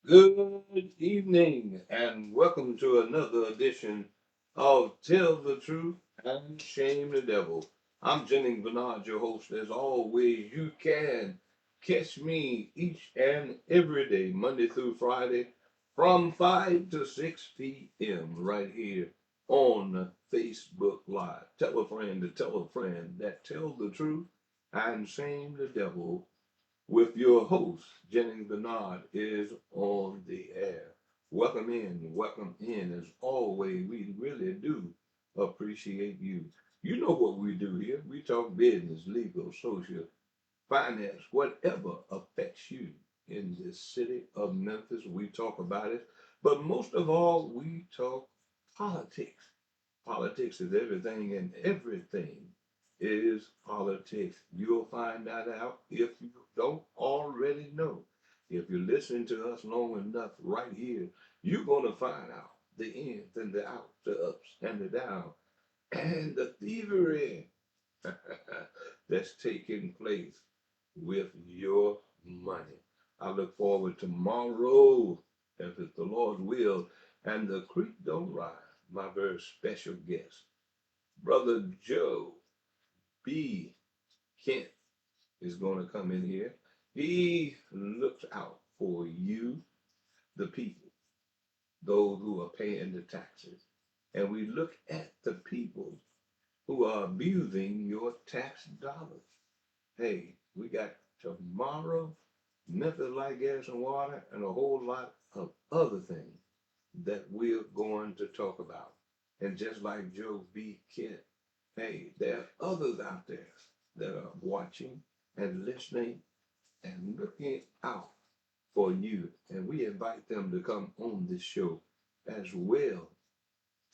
Good evening, and welcome to another edition of Tell the Truth and Shame the Devil. I'm Jennings Bernard, your host. As always, you can catch me each and every day, Monday through Friday, from 5 to 6 p.m. right here on Facebook Live. Tell a friend to tell a friend that tell the truth and shame the devil with your host, Jennings Bernard, is on the air. Welcome in. As always, we really do appreciate you. You know what we do here. We talk business, legal, social, finance, whatever affects you in this city of Memphis. We talk about it. But most of all, we talk politics. Politics is everything, and everything is politics. You'll find that out if you don't already know. If you're listening to us long enough right here, you're going to find out the ins and the outs, the ups and the downs, and the thievery that's taking place with your money. I look forward to tomorrow, if it's the Lord's will, and the creek don't rise. My very special guest, Brother Joe B. Kent, is going to come in here. He looks out for you, the people, those who are paying the taxes. And we look at the people who are abusing your tax dollars. Hey, we got tomorrow, Memphis Light, Gas, and Water, and a whole lot of other things that we're going to talk about. And just like Joe B. Kent, hey, there are others out there that are watching and listening and looking out for you. And we invite them to come on this show as well,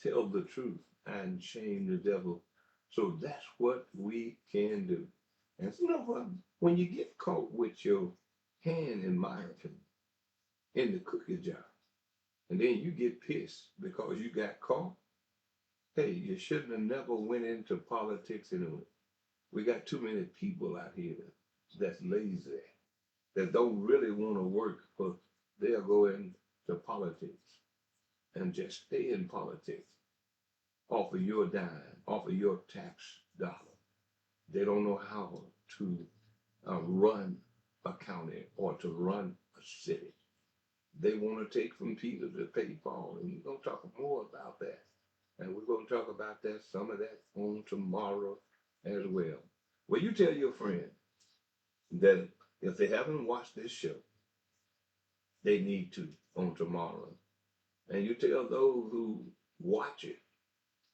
tell the truth and shame the devil. So that's what we can do. And you know what? When you get caught with your hand, in my opinion, in the cookie jar, and then you get pissed because you got caught, hey, you shouldn't have never went into politics anyway. We got too many people out here that's lazy, that don't really want to work, but they'll go into politics and just stay in politics off of your dime, off of your tax dollar. They don't know how to run a county or to run a city. They want to take from Peter to pay Paul, and we're going to talk more about that. And we're going to talk about that, some of that on tomorrow as well. Well, you tell your friend that if they haven't watched this show, they need to on tomorrow. And you tell those who watch it,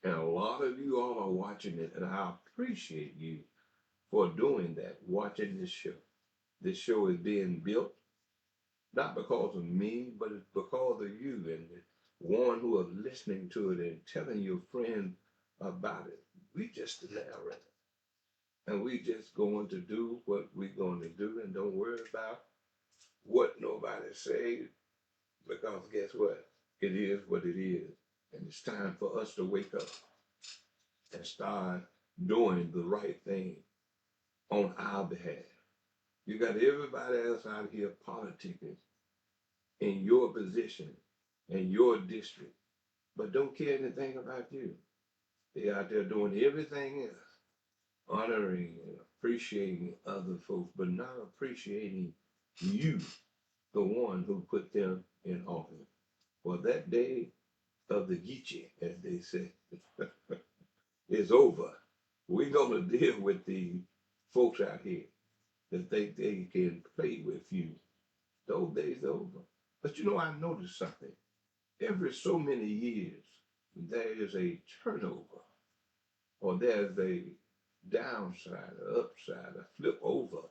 and a lot of you all are watching it, and I appreciate you for doing that, watching this show. This show is being built not because of me, but it's because of you and the one who are listening to it and telling your friend about it. We just narrate, and we just going to do what we're going to do, and don't worry about what nobody says, because guess what? It is what it is. And it's time for us to wake up and start doing the right thing on our behalf. You got everybody else out here politicking in your position, in your district, but don't care anything about you. They out there doing everything else, honoring and appreciating other folks, but not appreciating you, the one who put them in office. Well, that day of the Geechee, as they say, is over. We're gonna deal with the folks out here that think they can play with you. Those days are over. But you know, I noticed something. Every so many years, there is a turnover, or there's a downside, a upside, a flip over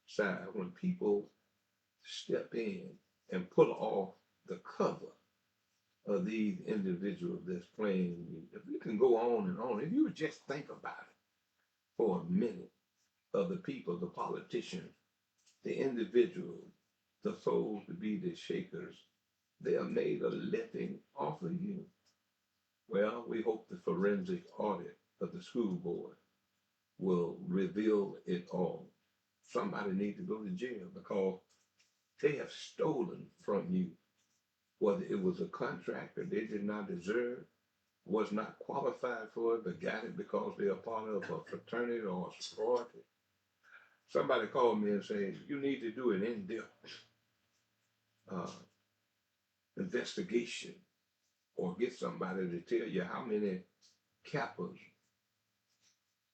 side when people step in and pull off the cover of these individuals that's playing. If you can go on and on, if you would just think about it for a minute, of the people, the politicians, the individuals, the souls to be the shakers, they are made a living off of you. Well, we hope the forensic audit of the school board will reveal it all. Somebody needs to go to jail because they have stolen from you. whether it was a contract that they did not deserve, was not qualified for it, but got it because they are part of a fraternity or a sorority. Somebody called me and said, you need to do an in-depth uh, investigation or get somebody to tell you how many Kappas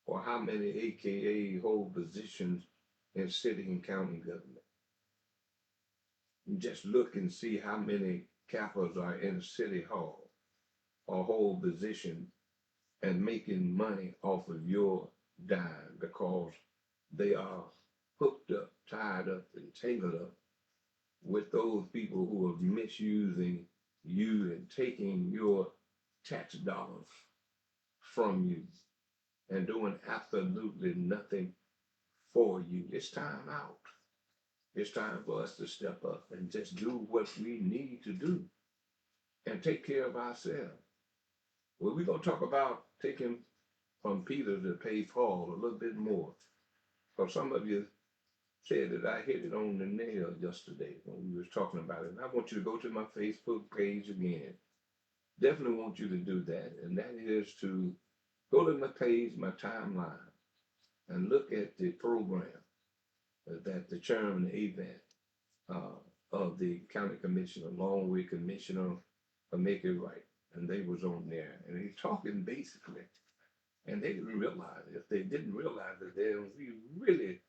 or how many AKA hold positions in city and county government. You just look and see how many Kappas are in city hall or hold position and making money off of your dime because they are hooked up, tied up, and tangled up with those people who are misusing you and taking your tax dollars from you and doing absolutely nothing for you. It's time out. It's time for us to step up and just do what we need to do and take care of ourselves. Well, we're going to talk about taking from Peter to pay Paul a little bit more. Because some of you said that I hit it on the nail yesterday when we was talking about it. And I want you to go to my Facebook page again. Definitely want you to do that. And that is to go to my page, my timeline, and look at the program that the chairman of the event of the county commission, along with Commissioner Make It Right. And they was on there. And he's talking basically. And they didn't realize it. If they didn't realize it, then we really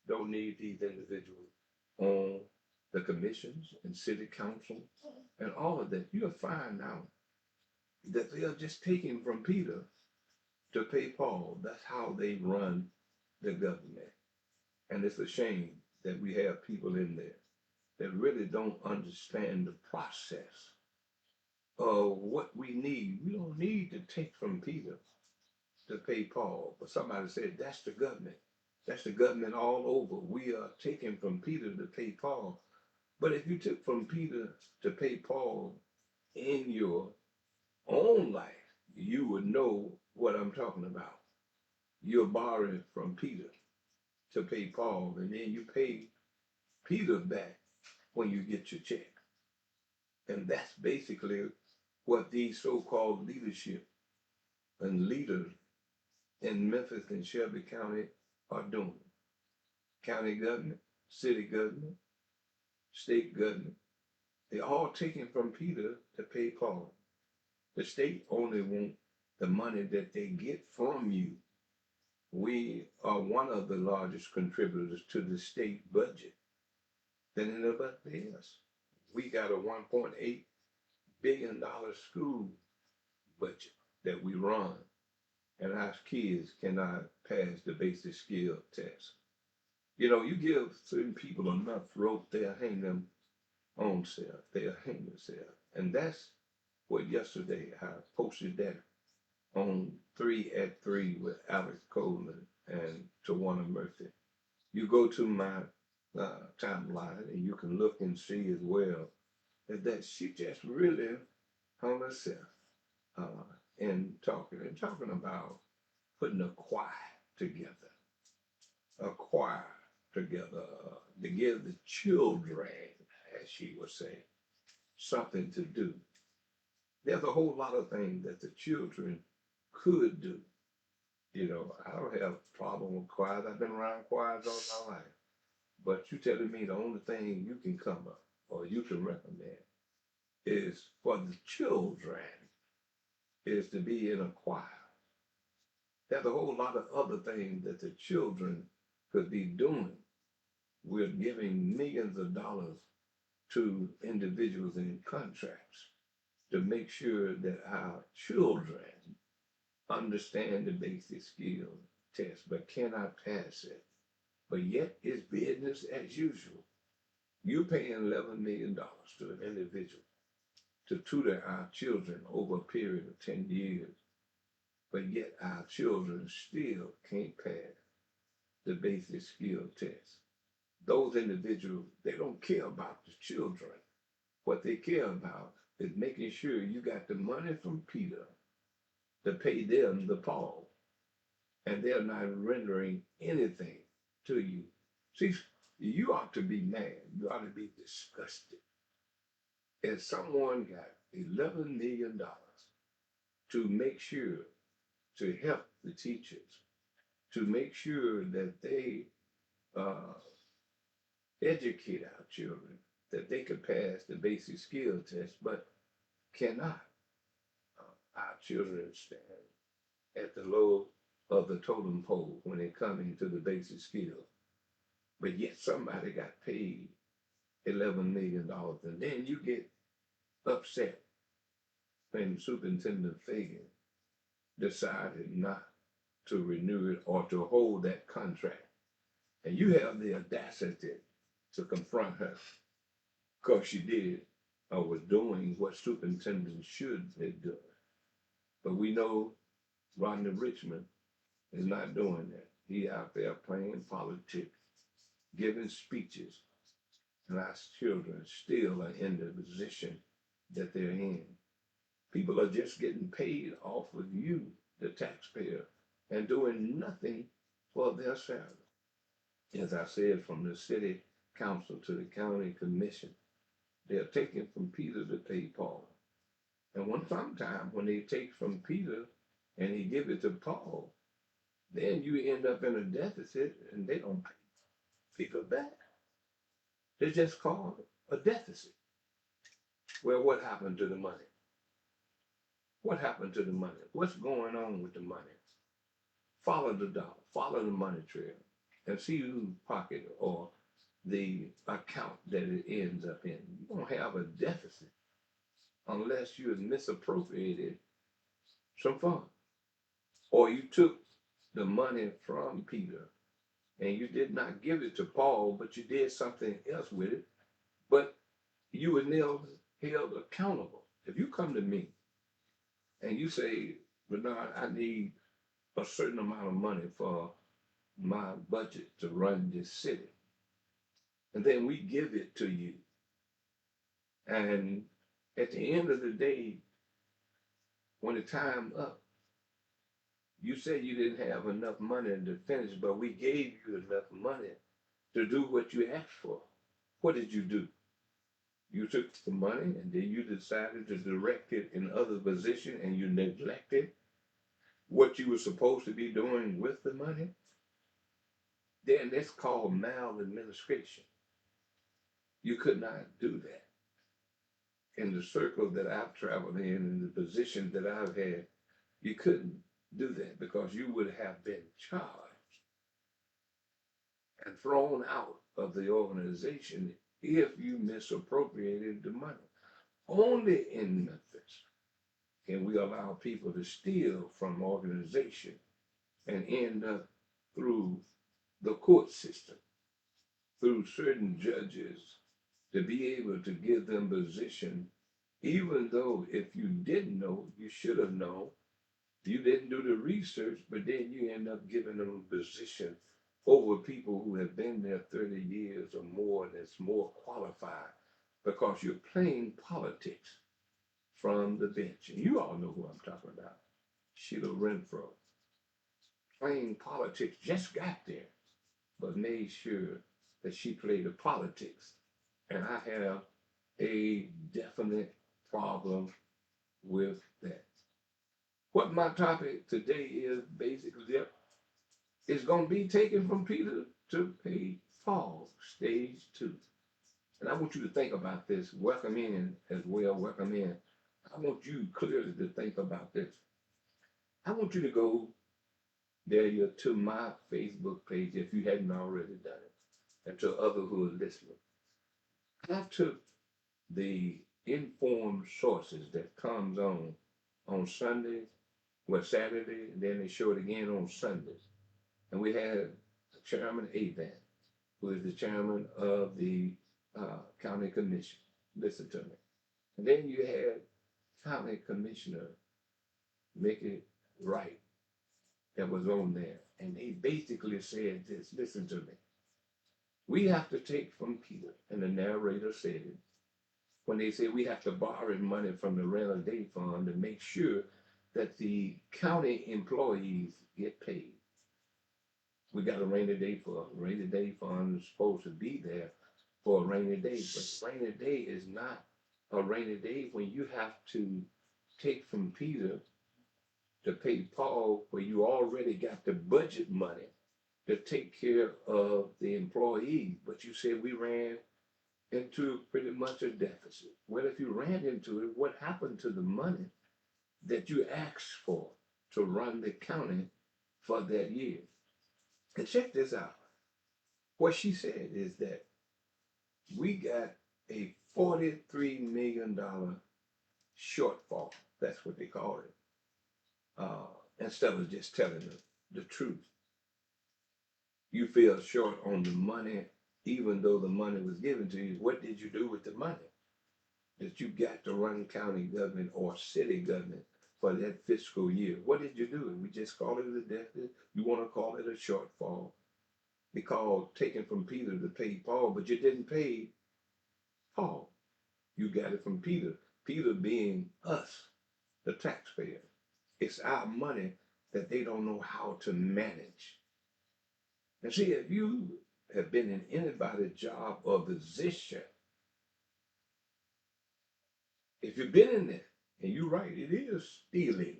don't need these individuals on the commissions and city council and all of that. You'll find out that they are just taking from Peter to pay Paul. That's how they run the government. And it's a shame that we have people in there that really don't understand the process of what we need. We don't need to take from Peter to pay Paul. But somebody said, that's the government. That's the government all over. We are taking from Peter to pay Paul. But if you took from Peter to pay Paul in your own life, you would know what I'm talking about. You're borrowing from Peter to pay Paul, and then you pay Peter back when you get your check. And that's basically what these so-called leadership and leaders in Memphis and Shelby County are doing. County government, city government, state government, they're all taken from Peter to pay Paul. The state only want the money that they get from you. We are one of the largest contributors to the state budget than anybody else. We got a $1.8 billion school budget that we run, and our kids cannot pass the basic skill test. You know, you give certain people enough rope, they'll hang them on self. They'll hang themselves. And that's what yesterday I posted that on 3 at 3 with Alex Coleman and Tawana Murphy. You go to my timeline and you can look and see as well that she just really hung herself and talking about putting a choir together, a choir together to give the children, as she would say, something to do. There's a whole lot of things that the children could do. You know, I don't have a problem with choirs. I've been around choirs all my life. But you telling me the only thing you can come up or you can recommend is for the children is to be in a choir. There's a whole lot of other things that the children could be doing. We're giving millions of dollars to individuals in contracts to make sure that our children understand the basic skill test but cannot pass it. But yet it's business as usual. You're paying $11 million to an individual to tutor our children over a period of 10 years, but yet our children still can't pass the basic skill test. Those individuals, they don't care about the children. What they care about is making sure you got the money from Peter to pay them the Paul, and they're not rendering anything to you. See, you ought to be mad. You ought to be disgusted if someone got $11 million to make sure to help the teachers, to make sure that they uh, educate our children, that they could pass the basic skill test, but cannot. Our children stand at the low of the totem pole when they come into the basic skills. But yet somebody got paid $11 million, and then you get upset when Superintendent Fagan decided not to renew it or to hold that contract. And you have the audacity to confront her because she did or was doing what superintendents should have done. But we know Rodney Richmond is not doing that. He out there playing politics, giving speeches, and our children still are in the position that they're in. People are just getting paid off of you, the taxpayer, and doing nothing for their salary. As I said, from the city council to the county commission, they're taking from Peter to pay Paul. And sometimes when they take from Peter and he give it to Paul, then you end up in a deficit and they don't pay people back. They just call it a deficit. Well, what happened to the money? What happened to the money? What's going on with the money? Follow the dollar, follow the money trail, and see whose pocket or the account that it ends up in. You don't have a deficit unless you have misappropriated some funds. Or you took the money from Peter and you did not give it to Paul, but you did something else with it, but you were held accountable. If you come to me and you say, Bernard, I need a certain amount of money for my budget to run this city, and then we give it to you, and at the end of the day, when the time up, you said you didn't have enough money to finish, but we gave you enough money to do what you asked for. What did you do? You took the money and then you decided to direct it in other position and you neglected what you were supposed to be doing with the money. Then that's called maladministration. You could not do that. In the circle that I've traveled in the position that I've had, you couldn't do that because you would have been charged and thrown out of the organization if you misappropriated the money. Only in Memphis can we allow people to steal from organization and end up through the court system, through certain judges, to be able to give them position, even though if you didn't know, you should have known. You didn't do the research, but then you end up giving them a position over people who have been there 30 years or more and that's more qualified because you're playing politics from the bench. And you all know who I'm talking about. Sheila Renfro, playing politics, just got there, but made sure that she played the politics. And I have a definite problem with that. What my topic today is basically, it's going to be taken from Peter to pay Paul, stage 2. And I want you to think about this. Welcome in as well. Welcome in. I want you clearly to think about this. I want you to go there to my Facebook page if you hadn't already done it, and to others who are listening. I took the informed sources that comes on Sundays, well Saturday, and then they show it again on Sundays. And we had Chairman Avant, who is the chairman of the county commission. Listen to me. And then you had County Commissioner Mickey Wright that was on there. And they basically said this, listen to me. We have to take from Peter, and the narrator said it, when they say we have to borrow money from the rental day fund to make sure that the county employees get paid. We got a rainy day fund. Rainy day fund is supposed to be there for a rainy day, but rainy day is not a rainy day when you have to take from Peter to pay Paul, where you already got the budget money to take care of the employees, but you said we ran into pretty much a deficit. Well, if you ran into it, what happened to the money that you asked for to run the county for that year? And check this out. What she said is that we got a $43 million shortfall. That's what they call it. Instead of just telling the truth. You feel short on the money, even though the money was given to you. What did you do with the money that you got to run county government or city government for that fiscal year? What did you do? We just call it a deficit. You want to call it a shortfall. They called taking from Peter to pay Paul, but you didn't pay Paul. You got it from Peter. Peter being us, the taxpayer. It's our money that they don't know how to manage. And see, if you have been in anybody's job or position, if you've been in there, and you're right, it is stealing.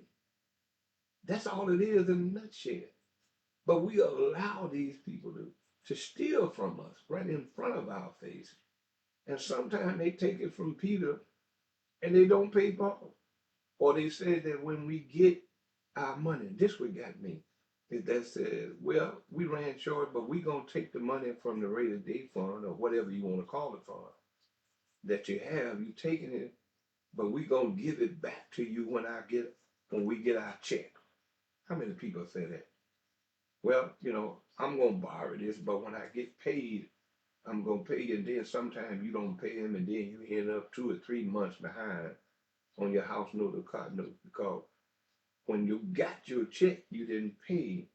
That's all it is in a nutshell. But we allow these people to steal from us right in front of our faces. And sometimes they take it from Peter and they don't pay Paul. Or they say that when we get our money, this what got me. Is that says, well, we ran short, but we're going to take the money from the rainy day fund or whatever you want to call it fund that you have. You taking it, but we're going to give it back to you when we get our check. How many people say that? Well, I'm going to borrow this, but when I get paid, I'm going to pay you. And then sometimes you don't pay them, and then you end up 2 or 3 months behind on your house note or car note because when you got your check, you didn't pay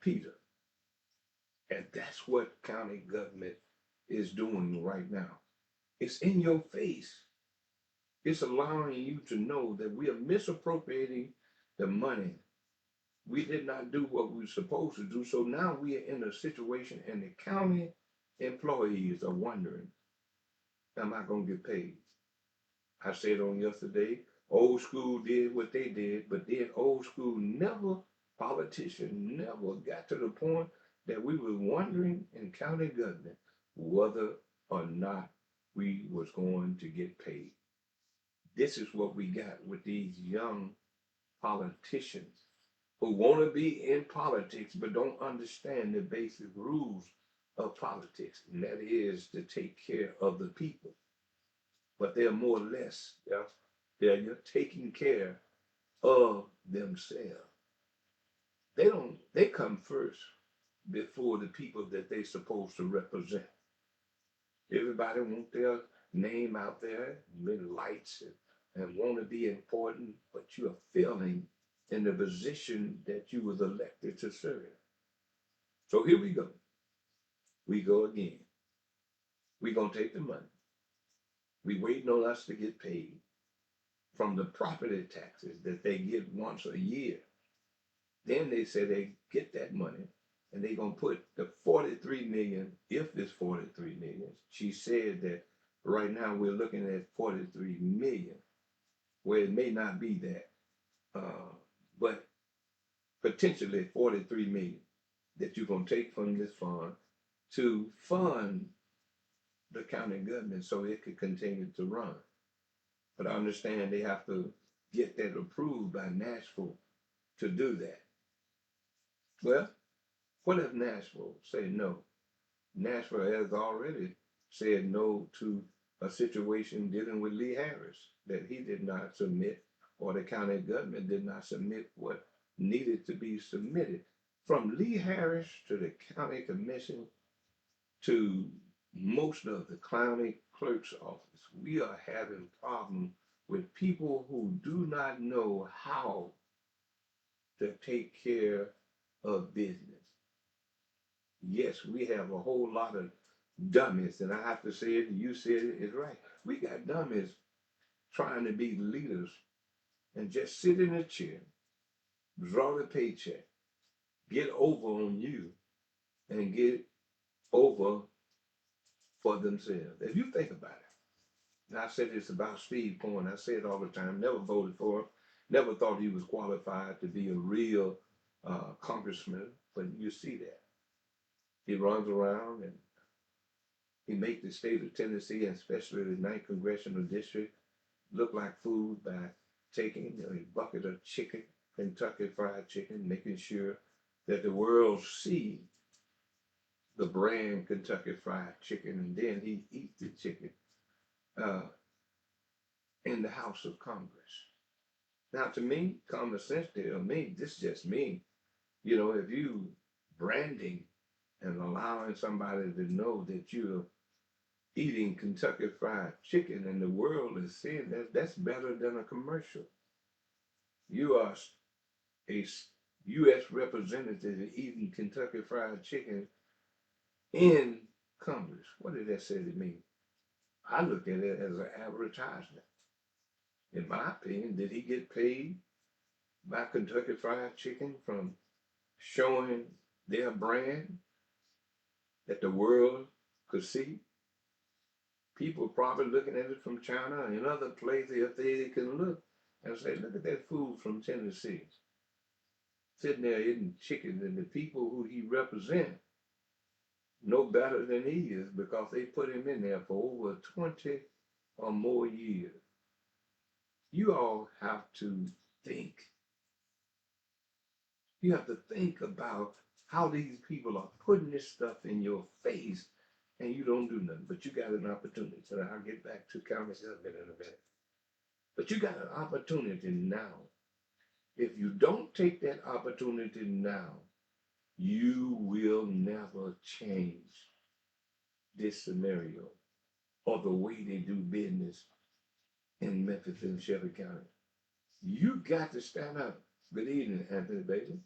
Peter. And that's what county government is doing right now. It's in your face. It's allowing you to know that we are misappropriating the money. We did not do what we were supposed to do. So now we are in a situation and the county employees are wondering, am I going to get paid? I said on yesterday, old school did what they did, but then old school politicians never got to the point that we were wondering in county government whether or not we was going to get paid. This is what we got with these young politicians who want to be in politics but don't understand the basic rules of politics, and that is to take care of the people. But they're more or less, they're taking care of themselves. They come first before the people that they're supposed to represent. Everybody want their name out there, with lights, and want to be important, but you are failing in the position that you was elected to serve. So here we go. We go again. We gonna take the money. We waiting on us to get paid from the property taxes that they get once a year. Then they say they get that money and they gonna put the 43 million, if it's 43 million. She said that right now we're looking at 43 million, where it may not be that, but potentially 43 million that you're gonna take from this fund to fund the county government so it could continue to run. But I understand they have to get that approved by Nashville to do that. Well, what if Nashville say no? Nashville has already said no to a situation dealing with Lee Harris that he did not submit, or the county government did not submit what needed to be submitted. From Lee Harris to the county commission to most of the county clerk's office, we are having problems with people who do not know how to take care of business. Yes, we have a whole lot of dummies, and I have to say it, and you said it, is right. We got dummies trying to be leaders and just sit in a chair, draw the paycheck, get over on you, and get over for themselves. If you think about it, And I said it's about Steve Cohen. I say it all the time. Never voted for him. Never thought he was qualified to be a real congressman. But you see that he runs around and he makes the state of Tennessee, and especially the 9th congressional district, look like food by taking a bucket of chicken, Kentucky Fried Chicken, making sure that the world see the brand Kentucky Fried Chicken, and then he eats the chicken uh, in the House of Congress. Now, to me, common sense tells me, this is just me. You know, if you branding and allowing somebody to know that you're eating Kentucky Fried Chicken and the world is seeing that, that's better than a commercial. You are a U.S. representative eating Kentucky Fried Chicken in Congress. What did that say to me? I look at it as an advertisement. In my opinion, did he get paid by Kentucky Fried Chicken from showing their brand that the world could see? People probably looking at it from China and other places if they can look and say, look at that food from Tennessee. Sitting there eating chicken, and the people who he represents know better than he is because they put him in there for over 20 or more years. You all have to think. You have to think about how these people are putting this stuff in your face and you don't do nothing. But you got an opportunity. So I'll get back to county government in a minute. But you got an opportunity now. If you don't take that opportunity now, you will never change this scenario or the way they do business in Memphis and Shelby County. You got to stand up. Good evening, Anthony Bailey.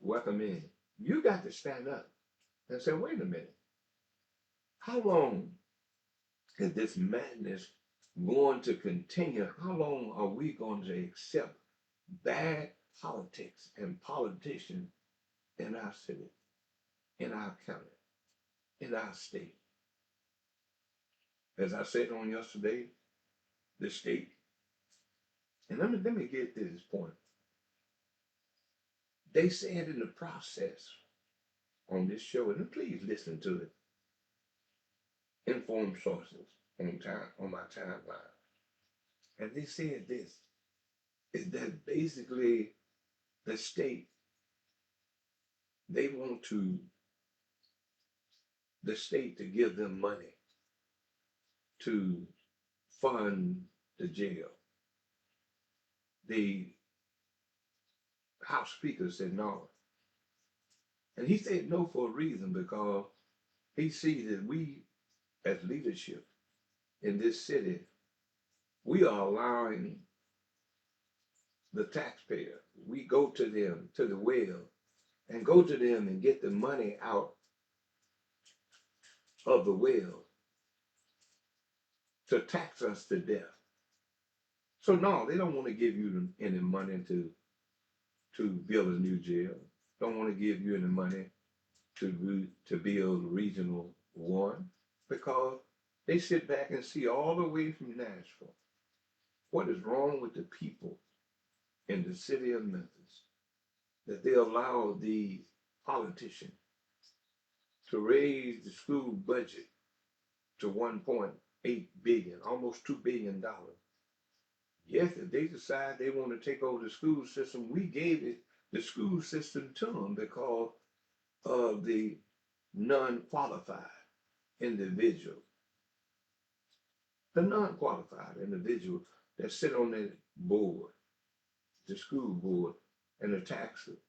Welcome in. You got to stand up and say, wait a minute. How long is this madness going to continue? How long are we going to accept bad politics and politicians in our city, in our county, in our state? As I said on yesterday, the state, and let me get to this point. They said in the process on this show, and please listen to it, informed sources on my timeline. And they said this is that basically the state, they want the state to give them money to fund the jail. The House Speaker said no. And he said no for a reason because he sees that we as leadership in this city, we are allowing the taxpayer, we go to them, to the well, and go to them and get the money out of the well to tax us to death. So no, they don't want to give you any money to build a new jail. Don't want to give you any money to build regional one because they sit back and see all the way from Nashville what is wrong with the people in the city of Memphis that they allow the politicians to raise the school budget to 1.8 billion, almost $2 billion. Yes, if they decide they want to take over the school system, we gave it the school system to them because of the non-qualified individual. The non-qualified individual that sit on that board, the school board, and the taxes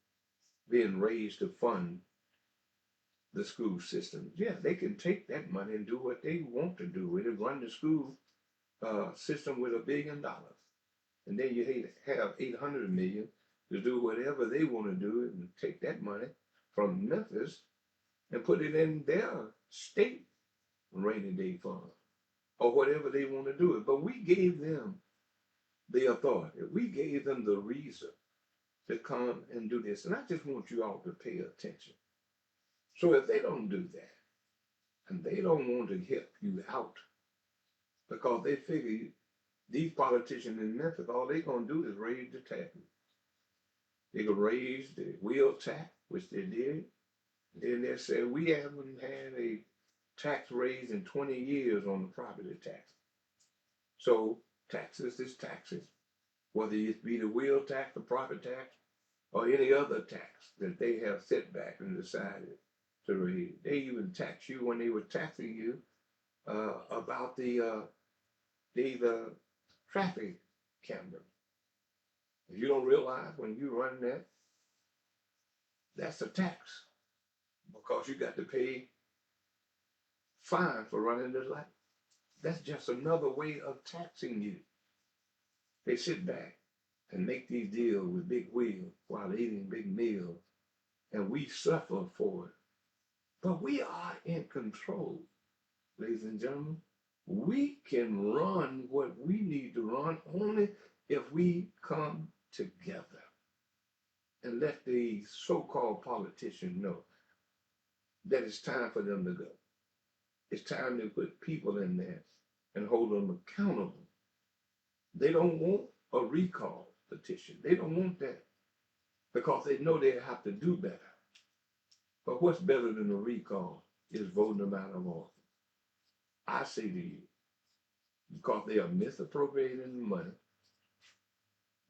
being raised to fund the school system. Yeah, they can take that money and do what they want to do with it, run the school system with $1 billion. And then you have 800 million to do whatever they want to do and take that money from Memphis and put it in their state rainy day fund or whatever they want to do it. But we gave them the authority. We gave them the reason to come and do this. And I just want you all to pay attention. So if they don't do that and they don't want to help you out because they figure these politicians in Memphis, all they gonna do is raise the taxes. They could raise the wheel tax, which they did. Then they said we haven't had a tax raise in 20 years on the property tax. So taxes is taxes, whether it be the wheel tax, the property tax, or any other tax that they have set back and decided to raise. They even tax you when they were taxing you about the traffic camera. If you don't realize when you run that, that's a tax because you got to pay fine for running the light. That's just another way of taxing you. They sit back and make these deals with big wheels while eating big meals, and we suffer for it. But we are in control, ladies and gentlemen. We can run what we need to run only if we come together and let the so-called politicians know that it's time for them to go. It's time to put people in there and hold them accountable. They don't want a recall petition. They don't want that because they know they have to do better. But what's better than a recall is voting them out of office. I say to you, because they are misappropriating the money.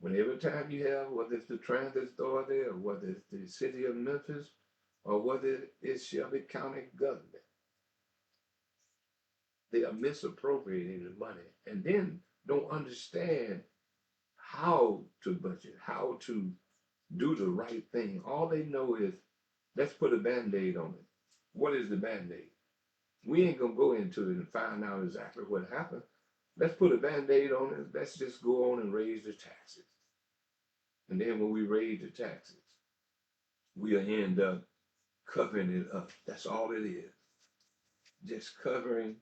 When every time you have, whether it's the transit authority or whether it's the city of Memphis or whether it's Shelby County government, they are misappropriating the money and then don't understand how to budget, how to do the right thing. All they know is let's put a band-aid on it. What is the band-aid? We ain't gonna go into it and find out exactly what happened. Let's put a band-aid on it. Let's just go on and raise the taxes. And then when we raise the taxes, we'll end up covering it up. That's all it is. Just covering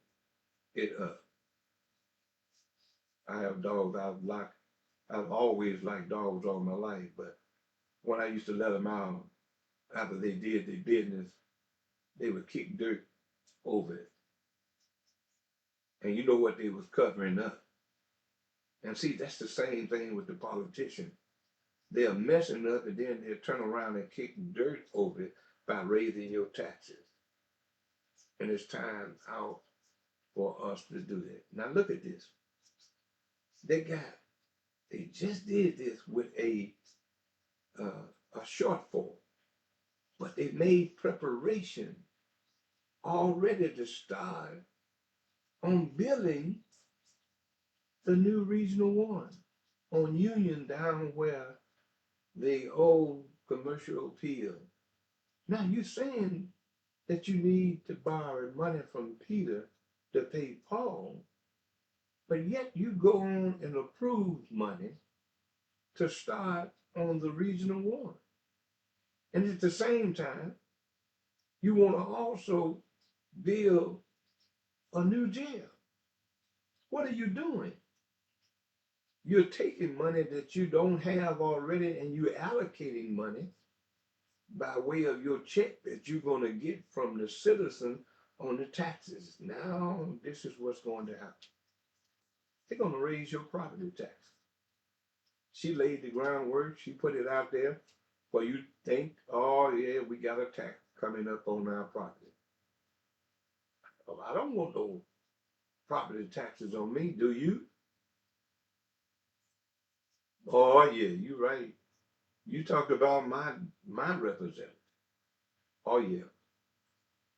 it up. I have dogs. I've always liked dogs all my life, but when I used to let them out after they did their business, they would kick dirt over it. And you know what they was covering up. And see, that's the same thing with the politician. They're messing up and then they'll turn around and kick dirt over it by raising your taxes. And it's time out for us to do that. Now look at this. They just did this with a shortfall, but they made preparation already to start on building the new Regional 1 on Union down where the old commercial appeal. Now you're saying that you need to borrow money from Peter to pay Paul, but yet you go on and approve money to start on the Regional 1. And at the same time, you want to also build a new jail. What are you doing? You're taking money that you don't have already and you're allocating money by way of your check that you're going to get from the citizen on the taxes. Now, this is what's going to happen. They're going to raise your property tax. She laid the groundwork. She put it out there for you to think, oh, yeah, we got a tax coming up on our property. Oh, I don't want no property taxes on me, do you? Oh, yeah, you're right. You talk about my representative. Oh, yeah.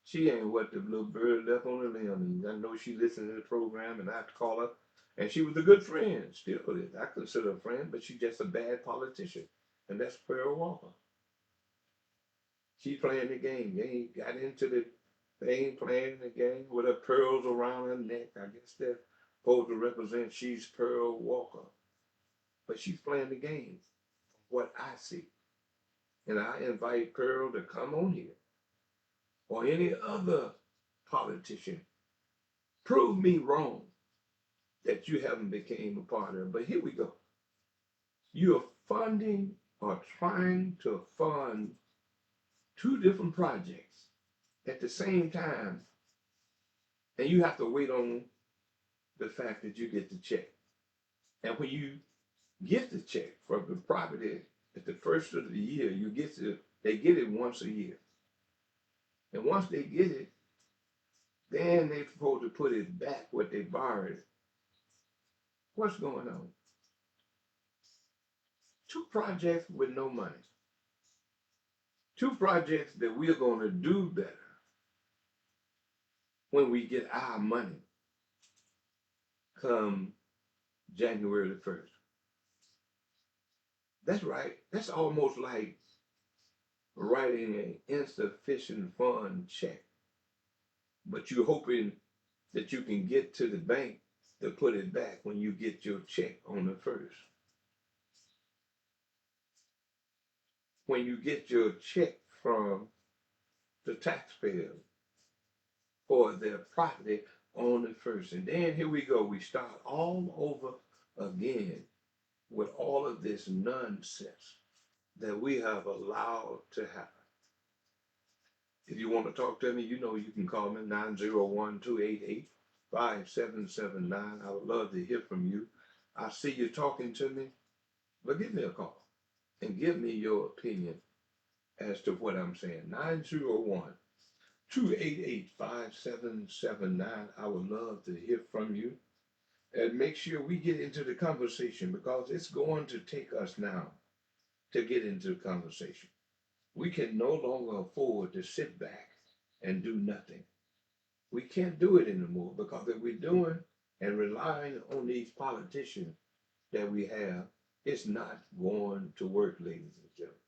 She ain't what the little bird left on the limb. I know she listened to the program and I have to call her. And she was a good friend, still is. I consider her a friend, but she's just a bad politician. And that's Pearl Walker. She playing the game. They ain't got into they ain't playing the game with her pearls around her neck. I guess they're supposed to represent she's Pearl Walker. But she's playing the game, what I see. And I invite Pearl to come on here or any other politician. Prove me wrong that you haven't became a part of it. But here we go. You're funding or trying to fund two different projects at the same time, and you have to wait on the fact that you get the check. And when you get the check from the property at the first of the year, they get it once a year. And once they get it, then they're supposed to put it back what they borrowed. What's going on? Two projects with no money. Two projects that we're going to do better when we get our money come January the 1st. That's right. That's almost like writing an insufficient fund check, but you're hoping that you can get to the bank to put it back when you get your check on the 1st. When you get your check from the taxpayer for their property on the 1st. And then here we go. We start all over again with all of this nonsense that we have allowed to happen. If you want to talk to me, you know you can call me 901-288-5779. I would love to hear from you. I see you talking to me, but give me a call and give me your opinion as to what I'm saying. 901-288-5779. I would love to hear from you and make sure we get into the conversation because it's going to take us now to get into the conversation. We can no longer afford to sit back and do nothing. We can't do it anymore because if we're doing and relying on these politicians that we have, it's not going to work, ladies and gentlemen.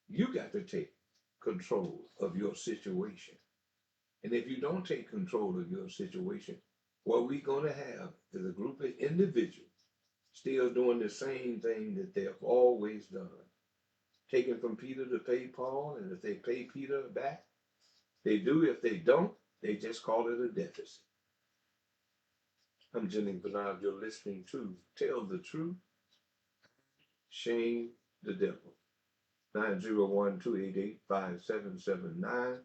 You got to take control of your situation. And if you don't take control of your situation, what we're going to have is a group of individuals still doing the same thing that they've always done. Taking from Peter to pay Paul, and if they pay Peter back, they do. If they don't, they just call it a deficit. I'm Jennings Bernard. You're listening to Tell the Truth, Shame the Devil. 901-288-5779.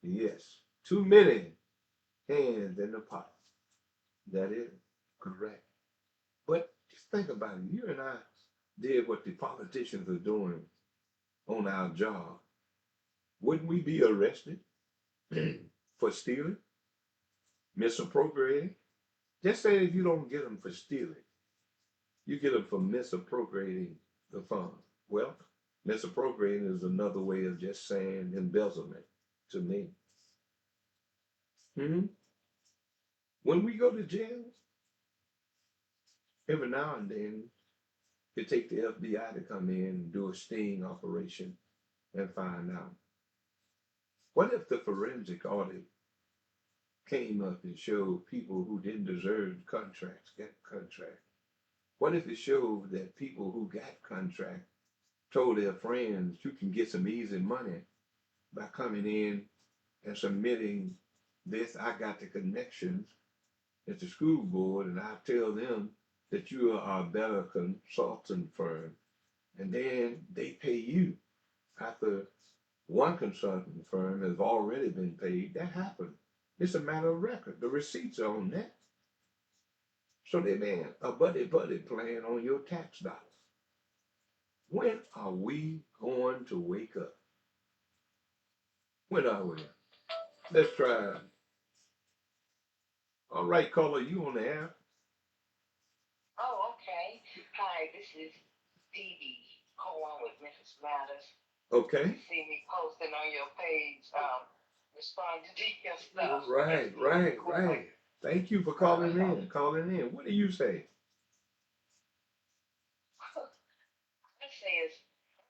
Yes, too many hands in the pot. That is correct. But just think about it. You and I did what the politicians are doing on our job. Wouldn't we be arrested for stealing, misappropriating? Just say if you don't get them for stealing, you get them for misappropriating the funds. Well, misappropriating is another way of just saying embezzlement to me. Hmm? When we go to jail, every now and then, it take the FBI to come in and do a sting operation and find out. What if the forensic audit came up and showed people who didn't deserve contracts got contracts? What if it showed that people who got contracts told their friends you can get some easy money by coming in and submitting this? I got the connections at the school board, and I tell them that you are a better consultant firm, and then they pay you after one consulting firm has already been paid. That happened. It's a matter of record. The receipts are on that. So they been a buddy plan on your tax dollars. When are we going to wake up? When are we? Let's try. All right, caller, you on the air? Oh, okay. Hi, this is Dee Dee Cohen with Memphis Matters. Okay. You see me posting on your page, responding to your stuff. Right. Thank you for calling in. What do you say? I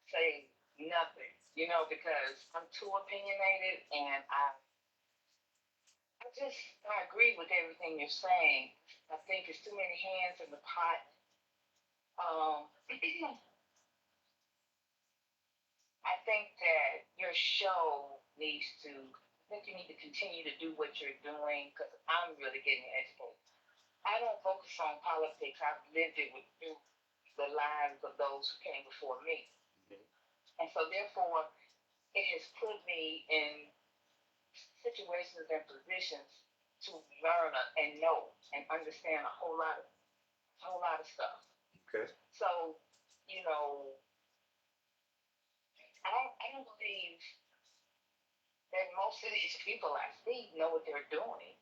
say nothing, because I'm too opinionated and I agree with everything you're saying. I think it's too many hands in the pot. I think that your show needs to, I think you need to continue to do what you're doing because I'm really getting educated. I don't focus on politics. I've lived it through the lives of those who came before me. And so, therefore, it has put me in situations and positions. to learn and know and understand a whole lot of stuff. Okay. So, you know, I don't believe that most of these people I see know what they're doing.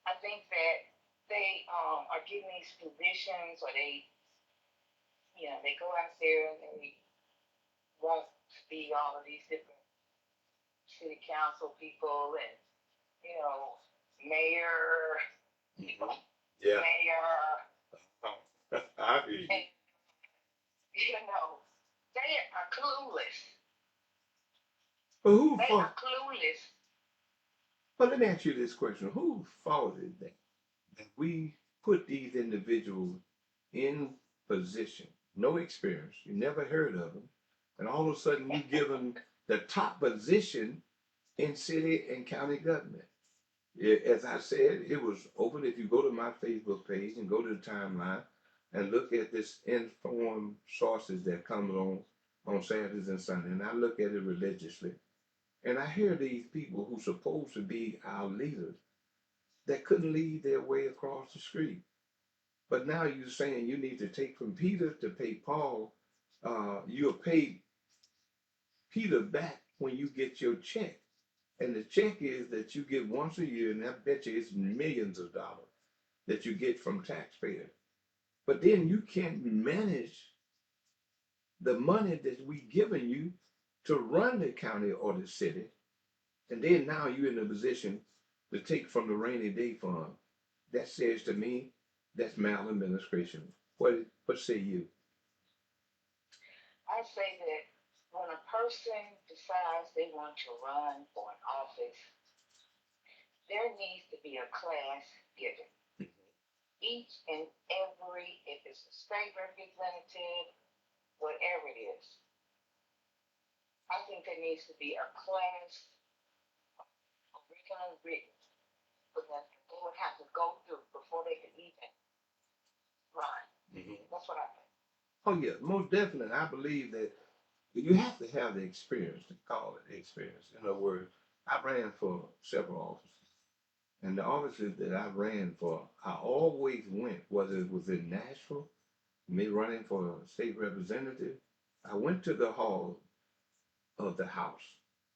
I think that they are getting these positions, or they go out there and they want to be all of these different city council people and, you know, mayor, Mm-hmm. Yeah. mayor, I hear you. and, they are clueless. But who They fault? are clueless. But let me ask you this question: who faulted that we put these individuals in position, no experience, you never heard of them, and all of a sudden you give them the top position in city and county government? As I said, it was open. If you go to my Facebook page and go to the timeline and look at this informed sources that come on Saturdays and Sundays, and I look at it religiously, and I hear these people who supposed to be our leaders that couldn't lead their way across the street. But now you're saying you need to take from Peter to pay Paul. You'll pay Peter back when you get your check. And the check is that you get once a year, and I bet you it's millions of dollars that you get from taxpayers. But then you can't manage the money that we giving you to run the county or the city. And then now you're in a position to take from the rainy day fund. That says to me, that's maladministration. What say you? I say that when a person decides they want to run for an office, there needs to be a class given. Each and every, if it's a state representative, whatever it is, I think there needs to be a class, curriculum written, for them they would have to go through before they could even run. Mhm. That's what I think. Oh yeah, most definitely. I believe that you have to have the experience to call it experience. In other words, I ran for several offices, and the offices that I ran for, I always went, whether it was in Nashville, me running for a state representative, I went to the hall of the house.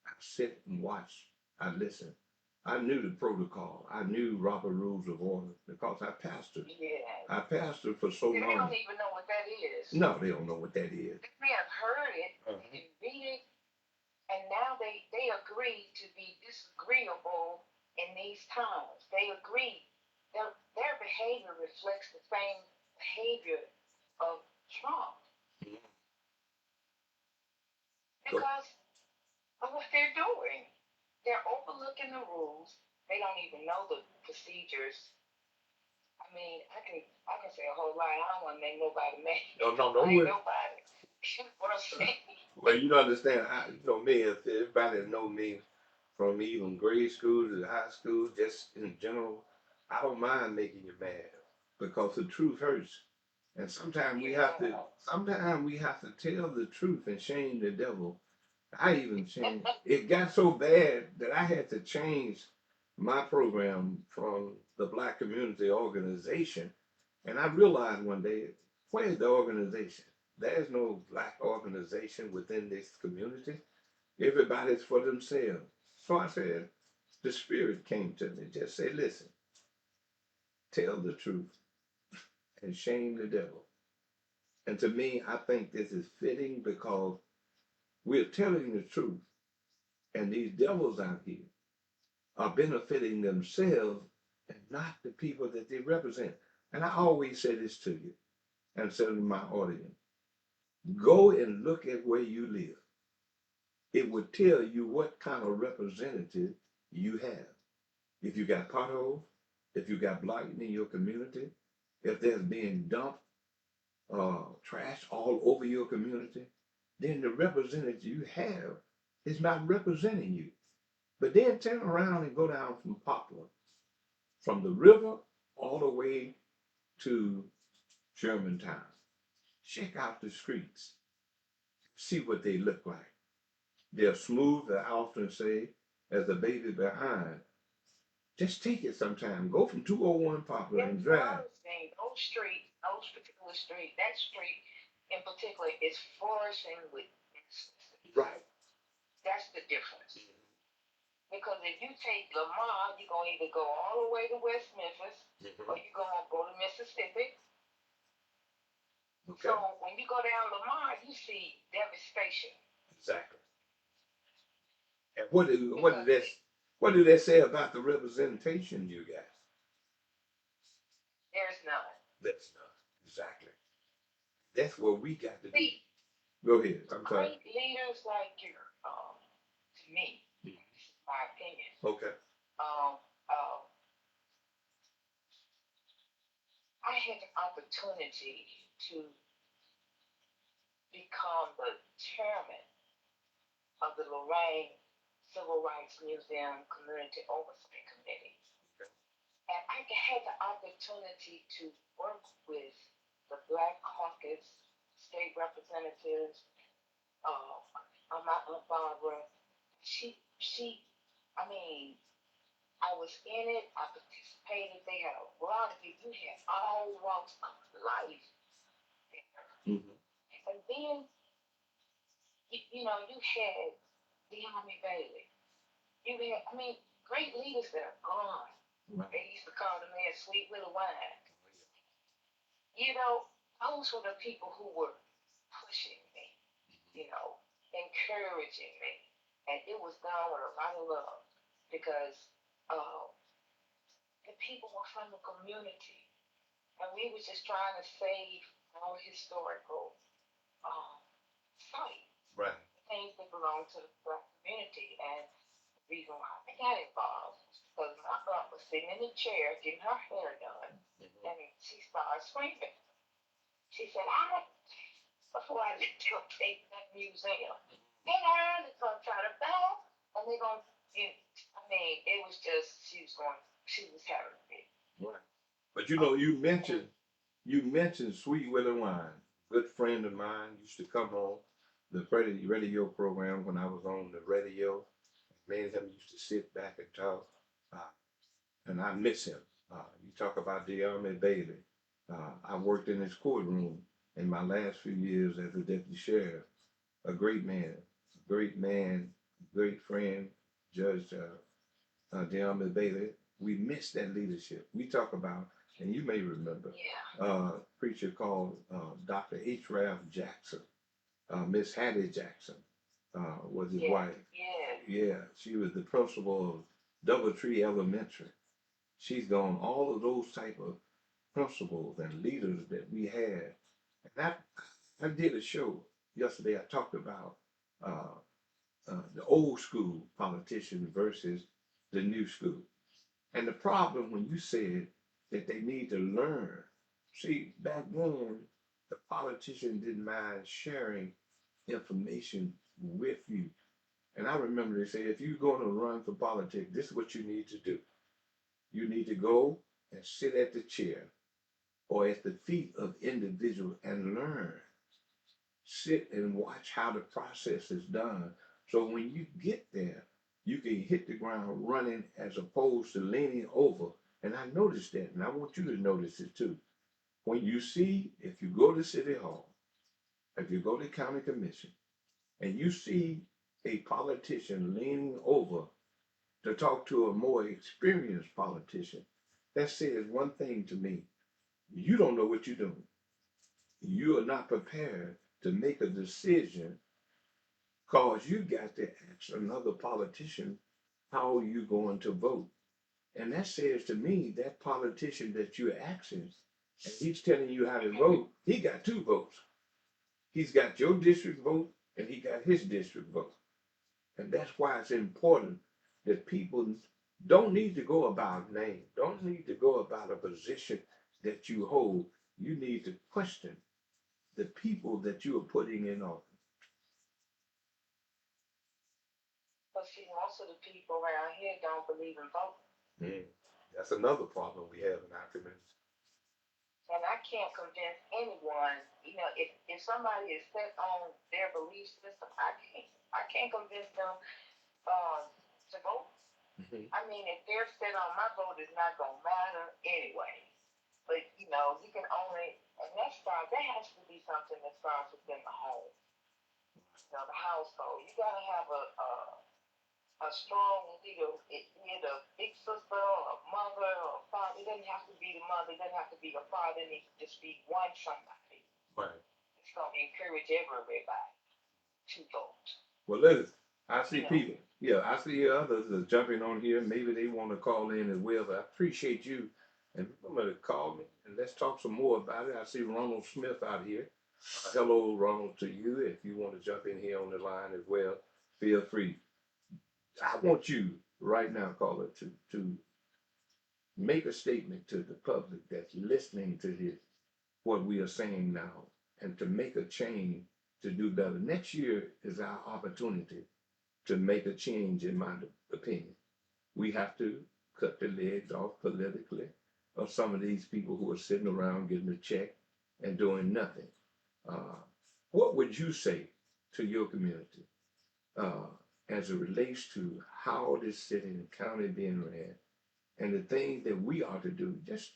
I sit and watch. I listen. I knew the protocol. I knew Robert Rules of Order because I pastored. Yeah. I pastored for so They long. don't even know what that is. No, they don't know what that is. They may have heard it, and read it, and now they agree to be disagreeable in these times. They agree. Their behavior reflects the same behavior of Trump because of what they're doing. They're overlooking the rules. They don't even know the procedures. I mean, I can say a whole lot. I don't want to make nobody mad. No, ain't nobody. What I'm saying. Well, you don't understand. Me, if everybody that know me from even grade school to high school, just in general, I don't mind making you mad because the truth hurts. And sometimes we have to tell the truth and shame the devil. I even changed. It got so bad that I had to change my program from the Black Community Organization. And I realized one day, where's the organization? There's no black organization within this community. Everybody's for themselves. So I said, the spirit came to me. Just say, listen, tell the truth and shame the devil. And to me, I think this is fitting because we're telling the truth. And these devils out here are benefiting themselves and not the people that they represent. And I always say this to you and say to my audience, go and look at where you live. It would tell you what kind of representative you have. If you got potholes, if you got blighting in your community, if there's being dumped trash all over your community, then the representative you have is not representing you. But then turn around and go down from Poplar, from the river all the way to Germantown. Check out the streets. See what they look like. They're smooth, I often say, as a baby behind. Just take it sometime. Go from 201 Poplar That's and drive. another thing. Those particular street, that street in particular is flourishing with businesses. Right. That's the difference. Because if you take Lamar, you're gonna either go all the way to West Memphis or you're gonna go to Mississippi. Okay. So when you go down Lamar, you see devastation. Exactly. And what did Because they say about the representation you got? there's none. That's not exactly. That's what we got to do. See, Go ahead. I'm sorry. great leaders like you, to me, this is my opinion. Okay. Um, um, I had the opportunity to become the chairman of the Lorraine Civil Rights Museum Community Oversight Committee. Okay. And I had the opportunity to work with the Black Caucus state representatives, my Aunt Barbara. I mean, I was in it, I participated. They had a lot of people, you had all walks of life there. Mm-hmm. And then, you know, you had De'Ami Bailey. You had, great leaders that are gone. Right. They used to call the man Sweet Willie Wine. You know, those were the people who were pushing me, you know, encouraging me. And it was done with a lot of love because the people were from the community. And we were just trying to save our historical um, sites, Right. things that belong to the Black community. And the reason why I got involved because my aunt was sitting in the chair getting her hair done, and she started screaming. She said, before I let them take that museum, they're going to try to back, and they're going to, it was just, she was having it. Right. But you know, you mentioned Sweet Willie Wine. Good friend of mine used to come on the radio program when I was on the radio. Me and him used to sit back and talk, uh, and I miss him. You talk about De'Ami Bailey. I worked in his courtroom in my last few years as a deputy sheriff. A great man, great friend, Judge De'Ami Bailey. We miss that leadership. We talk about, and you may remember, preacher called Dr. H. Ralph Jackson. Miss Hattie Jackson was his wife. Yeah, she was the principal of Doubletree Elementary. She's gone all of those type of principals and leaders that we had. And I did a show yesterday. I talked about the old school politicians versus the new school. And the problem when you said that they need to learn, see, back then, the politician didn't mind sharing information with you. And I remember they say, if you're going to run for politics, this is what you need to do. You need to go and sit at the chair or at the feet of individuals and learn. Sit and watch how the process is done. So when you get there, you can hit the ground running as opposed to leaning over. And I noticed that, and I want you to notice it too. When you see, if you go to City Hall, if you go to County Commission, and you see a politician leaning over to talk to a more experienced politician, that says one thing to me. You don't know what you're doing. You are not prepared to make a decision because you got to ask another politician how are you going to vote. And that says to me that politician that you're asking and he's telling you how to vote, he got two votes. He's got your district vote and he got his district vote. And that's why it's important that people don't need to go about name, don't need to go about a position that you hold. You need to question the people that you are putting in office. But see, most of the people around here don't believe in voting. Mm. That's another problem we have in our community. And I can't convince anyone, if somebody is set on their belief system, I can't convince them to vote. Mhm. I mean, if they're set on my vote is not gonna matter anyway. But you can only, and that has to be something that starts within the home, the household. You gotta have a strong leader, be it a big sister or a mother or a father. It doesn't have to be the mother, it doesn't have to be the father, it needs to just be one somebody. Right. It's gonna encourage everybody to vote. Well, listen, I see You know. people. Yeah, I see others are jumping on here. Maybe they want to call in as well. But I appreciate you. And remember to call me and let's talk some more about it. I see Ronald Smith out here. Hello, Ronald, to you. If you want to jump in here on the line as well, feel free. I want you right now, caller, to make a statement to the public that's listening to this, what we are saying now, and to make a change to do better. Next year is our opportunity to make a change, in my opinion. We have to cut the legs off politically of some of these people who are sitting around getting a check and doing nothing. Uh, what would you say to your community uh, as it relates to how this city and county being ran and the things that we are to do? Just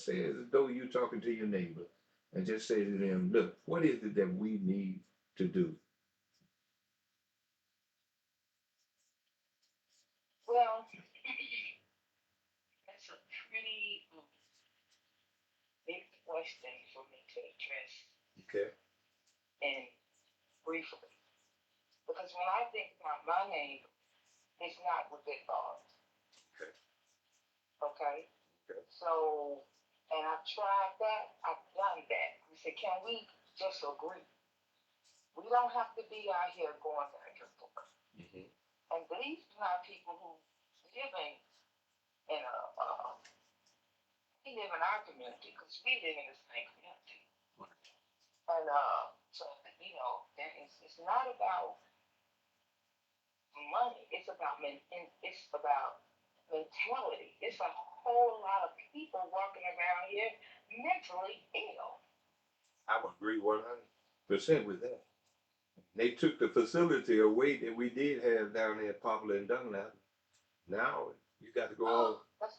say it as though you're talking to your neighbor and just say to them, look, what is it that we need to do? Well, that's a pretty big question for me to address Okay. and briefly. Because when I think about my neighbor, it's not what they thought. Okay. Okay? Okay. So, and I've tried that, I've done that. I said, can we just agree? We don't have to be out here going back and forth. Mm-hmm. And these are not people who living in we live in our community because we live in the same community. Right. And so, it's not about money. It's about mentality. It's a whole lot of people walking around here mentally ill. I would agree 100% with that. They took the facility away that we did have down there at Poplar and Dunlap. Now you got to go all. That's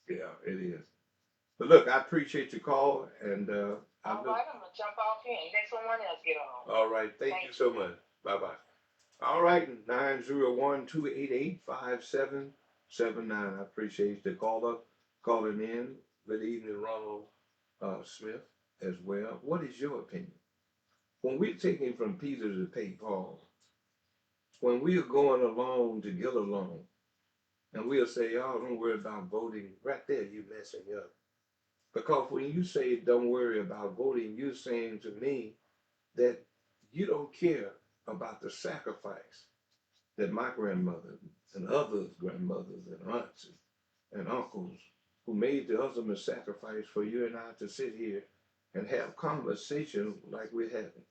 Yeah, it is. But look, I appreciate your call, and all right. I'm gonna jump off here and let someone else get on. all right. Thank you so much. Bye bye. All right, 901-288-5779. I appreciate the caller calling in. Good evening, Ronald Smith, as well. What is your opinion? When we're taking from Peter to pay Paul, when we are going along to get along, and we'll say, "Oh, don't worry about voting," right there, you messing up. Because when you say don't worry about voting, you're saying to me that you don't care about the sacrifice that my grandmother and others' grandmothers and aunts and uncles who made the ultimate sacrifice for you and I to sit here and have conversation like we're having.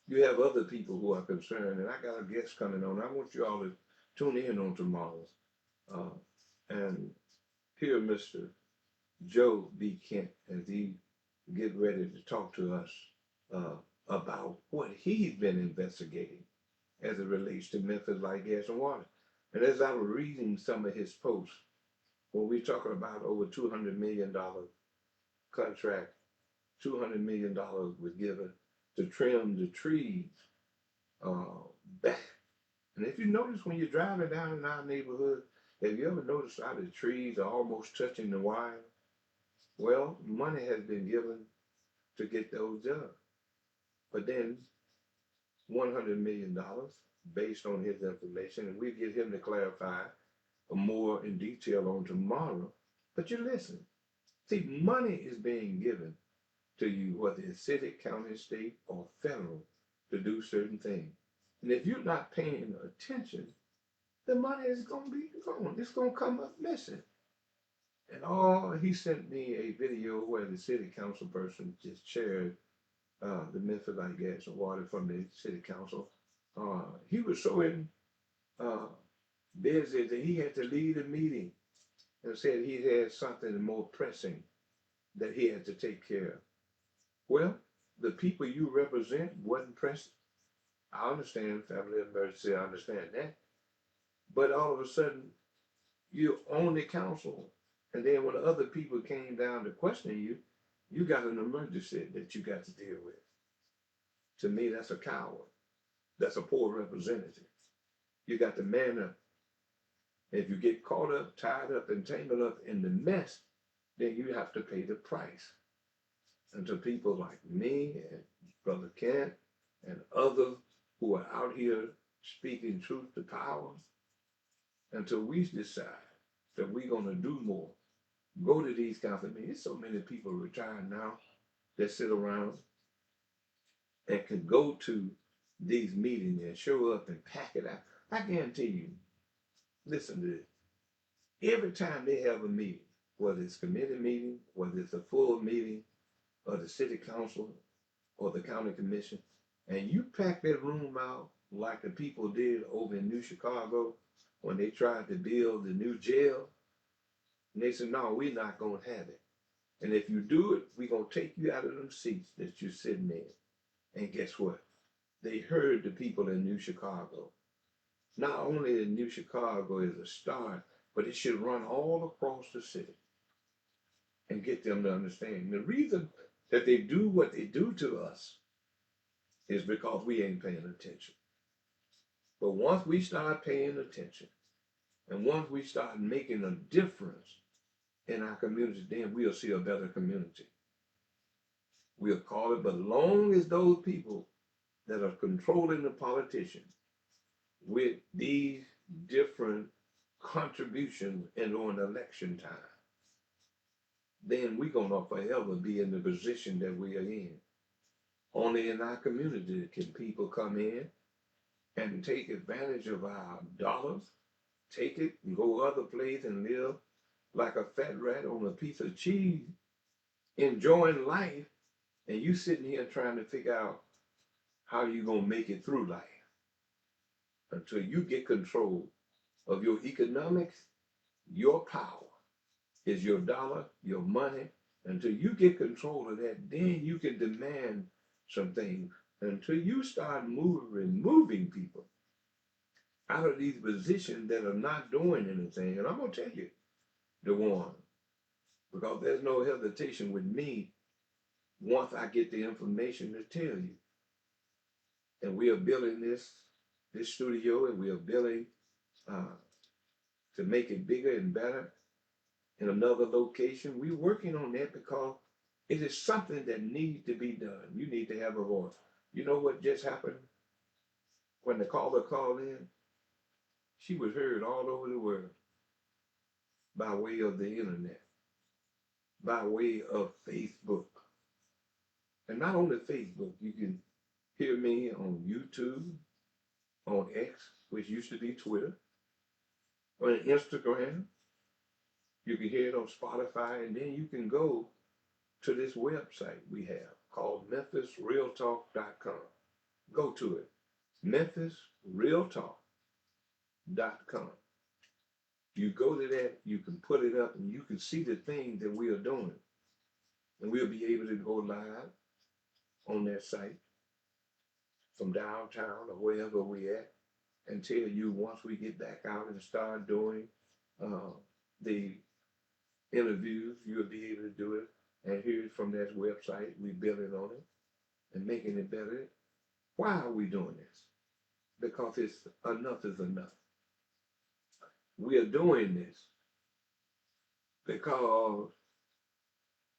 You have other people who are concerned, and I got a guest coming on. I want you all to tune in on tomorrow uh, and hear Mr. Joe B. Kent as he get ready to talk to us uh, about what he's been investigating as it relates to Memphis Light, Gas, and Water. And as I was reading some of his posts, when we're talking about over $200 million contract, $200 million was given to trim the trees uh, back. And if you notice when you're driving down in our neighborhood, have you ever noticed how the trees are almost touching the wire? Well, money has been given to get those done. But then $100 million based on his information, and we get him to clarify more in detail on tomorrow. But you listen, see, money is being given to you, whether it's city, county, state, or federal, to do certain things. And if you're not paying attention, the money is going to be gone. It's going to come up missing. And he sent me a video where the city council person just shared the Memphis Light, Gas, and Water from the city council. He was so uh, busy that he had to leave the meeting and said he had something more pressing that he had to take care of. Well, the people you represent wasn't pressing. I understand family emergency, I understand that. But all of a sudden, you're on the council, and then when other people came down to question you, you got an emergency that you got to deal with. To me, that's a coward. That's a poor representative. You got to man up. If you get caught up, tied up, and tangled up in the mess, then you have to pay the price. And to people like me and Brother Kent and others who are out here speaking truth to power, until we decide that we're going to do more, go to these kinds of meetings. There's so many people retired now that sit around and can go to these meetings and show up and pack it out. I guarantee you, listen to this. Every time they have a meeting, whether it's committee meeting, whether it's a full meeting of the city council or the county commission, and you pack that room out like the people did over in New Chicago when they tried to build the new jail, and they said, no, we're not going to have it. And if you do it, we're going to take you out of them seats that you're sitting in. And guess what? They heard the people in New Chicago. Not only in New Chicago is a start, but it should run all across the city and get them to understand. The reason that they do what they do to us is because we ain't paying attention. But once we start paying attention, and once we start making a difference in our community, then we'll see a better community. We'll call it, but long as those people that are controlling the politicians with these different contributions in on election time, then we're gonna forever be in the position that we are in. Only in our community can people come in and take advantage of our dollars, take it and go other place and live like a fat rat on a piece of cheese, enjoying life, and you sitting here trying to figure out how you gonna make it through life until you get control of your economics. Your power is your dollar, your money. Until you get control of that, then you can demand some things. Until you start moving people out of these positions that are not doing anything. And I'm gonna tell you the one, because there's no hesitation with me once I get the information to tell you. And we are building this studio, and we are building to make it bigger and better in another location. We're working on that because it is something that needs to be done. You need to have a voice. You know what just happened? When the caller called in, she was heard all over the world by way of the internet, by way of Facebook. And not only Facebook, you can hear me on YouTube, on X, which used to be Twitter, on Instagram. You can hear it on Spotify, and then you can go to this website we have called MemphisRealTalk.com. Go to it, MemphisRealTalk.com. You go to that, you can put it up, and you can see the things that we are doing. And we'll be able to go live on that site from downtown or wherever we at and tell you once we get back out and start doing the interviews, you'll be able to do it and hear it from that website. We building on it and making it better. Why are we doing this? Because it's enough is enough. We are doing this because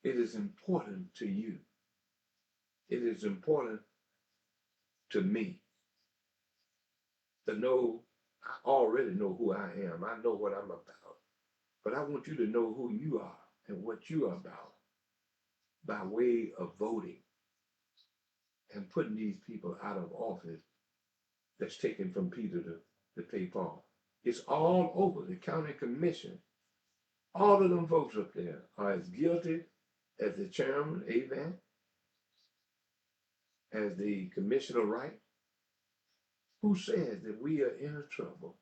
it is important to you. It is important to me to know. I already know who I am. I know what I'm about. But I want you to know who you are and what you are about by way of voting and putting these people out of office that's taken from Peter to pay Paul. It's all over the county commission. All of them folks up there are as guilty as the chairman, Avan, as the commissioner Wright, who says that we are in trouble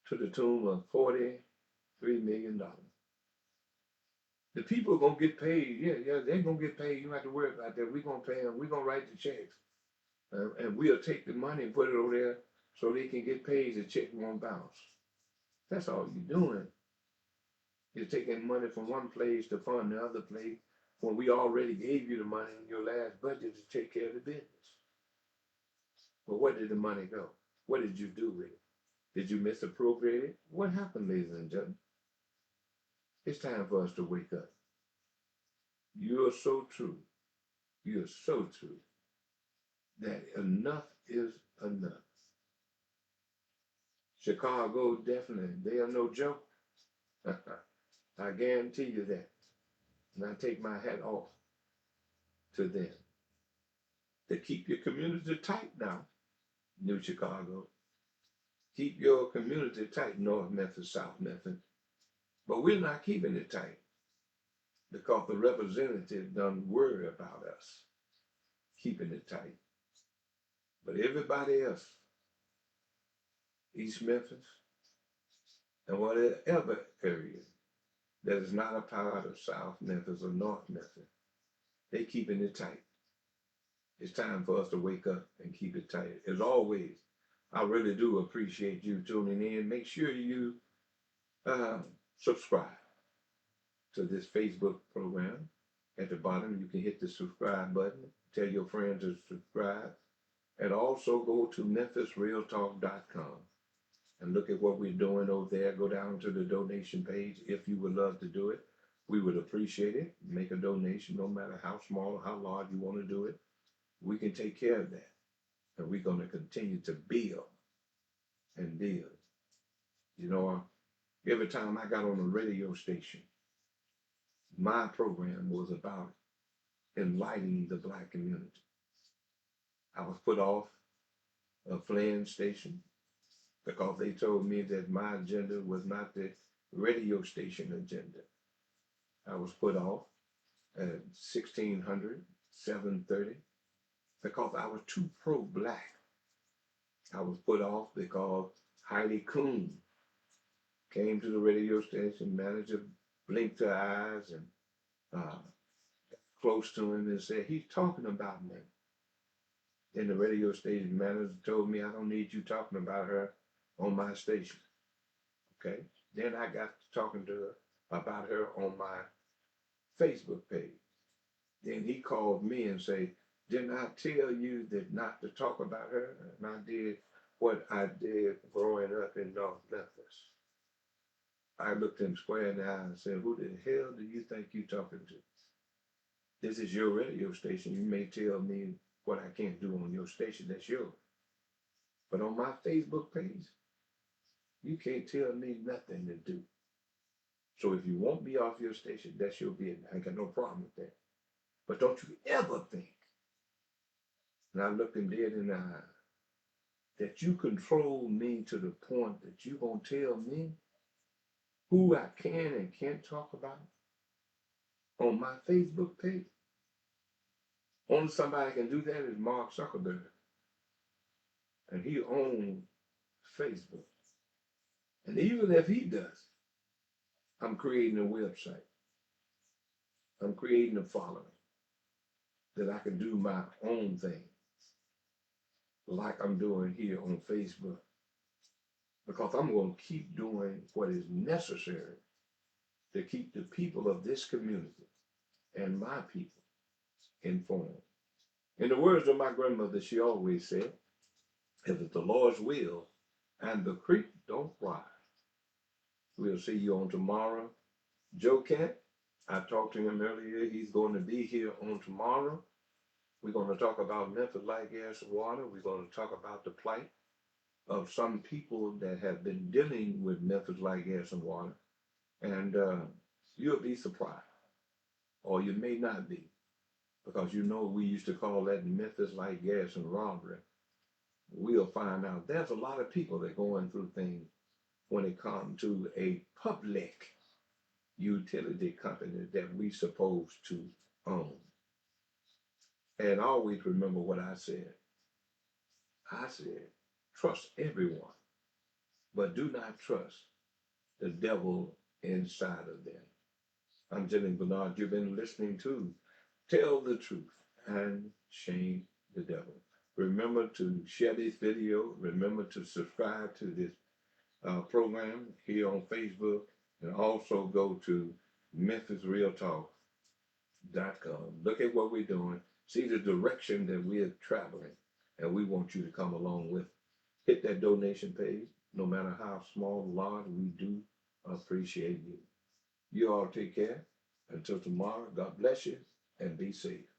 to the tune of $43 million. The people are gonna get paid. Yeah, they're gonna get paid. You don't have to worry about that. We're gonna pay them. We're gonna write the checks, and we'll take the money and put it over there so they can get paid. The check won't bounce. That's all you're doing. You're taking money from one place to fund the other place when we already gave you the money in your last budget to take care of the business. But where did the money go? What did you do with it? Did you misappropriate it? What happened, ladies and gentlemen? It's time for us to wake up. You are so true. You are so true that enough is enough. Chicago, definitely, they are no joke. I guarantee you that. And I take my hat off to them. To keep your community tight now, New Chicago. Keep your community tight, North Memphis, South Memphis. But we're not keeping it tight because the representative don't worry about us keeping it tight. But everybody else, East Memphis, and whatever area that is not a part of South Memphis or North Memphis, they keeping it tight. It's time for us to wake up and keep it tight. As always, I really do appreciate you tuning in. Make sure you subscribe to this Facebook program. At the bottom, you can hit the subscribe button. Tell your friends to subscribe. And also go to memphisrealtalk.com and look at what we're doing over there. Go down to the donation page if you would love to do it. We would appreciate it. Make a donation, no matter how small or how large you want to do it. We can take care of that. And we're going to continue to build and build. You know, every time I got on a radio station, my program was about enlightening the Black community. I was put off a Flynn station because they told me that my agenda was not the radio station agenda. I was put off at 1600, 730 because I was too pro-Black. I was put off because Heidi Kuhn came to the radio station, manager blinked her eyes and close to him and said, he's talking about me. Then the radio station manager told me, I don't need you talking about her on my station. Okay. Then I got to talking to her about her on my Facebook page. Then he called me and said, didn't I tell you that not to talk about her? And I did what I did growing up in North Memphis. I looked him square in the eye and said, who the hell do you think you're talking to? This is your radio station. You may tell me what I can't do on your station. That's yours. But on my Facebook page, you can't tell me nothing to do. So if you want me off your station, that's your business. I ain't got no problem with that. But don't you ever think, and I looked him dead in the eye, that you control me to the point that you gonna tell me who I can and can't talk about on my Facebook page. Only somebody can do that is Mark Zuckerberg. And he owns Facebook. And even if he does, I'm creating a website. I'm creating a following that I can do my own thing like I'm doing here on Facebook. Because I'm going to keep doing what is necessary to keep the people of this community and my people informed. In the words of my grandmother, she always said, if it's the Lord's will and the creek don't rise. We'll see you on tomorrow. Joe Kent, I talked to him earlier. He's going to be here on tomorrow. We're going to talk about Memphis Light, Gas, and Water. We're going to talk about the plight of some people that have been dealing with Memphis Light, Gas, and Water. And you'll be surprised, or you may not be, because you know we used to call that Memphis Light, Gas, and Robbery. We'll find out there's a lot of people that are going through things when it comes to a public utility company that we supposed to own. And always remember what I said. I said, trust everyone, but do not trust the devil inside of them. I'm Jennings Bernard. You've been listening to Tell the Truth and Shame the Devil. Remember to share this video. Remember to subscribe to this program here on Facebook, and also go to MemphisRealTalk.com. Look at what we're doing, see the direction that we're traveling, and we want you to come along with. Hit that donation page, no matter how small or large, we do appreciate you. You all take care. Until tomorrow, God bless you and be safe.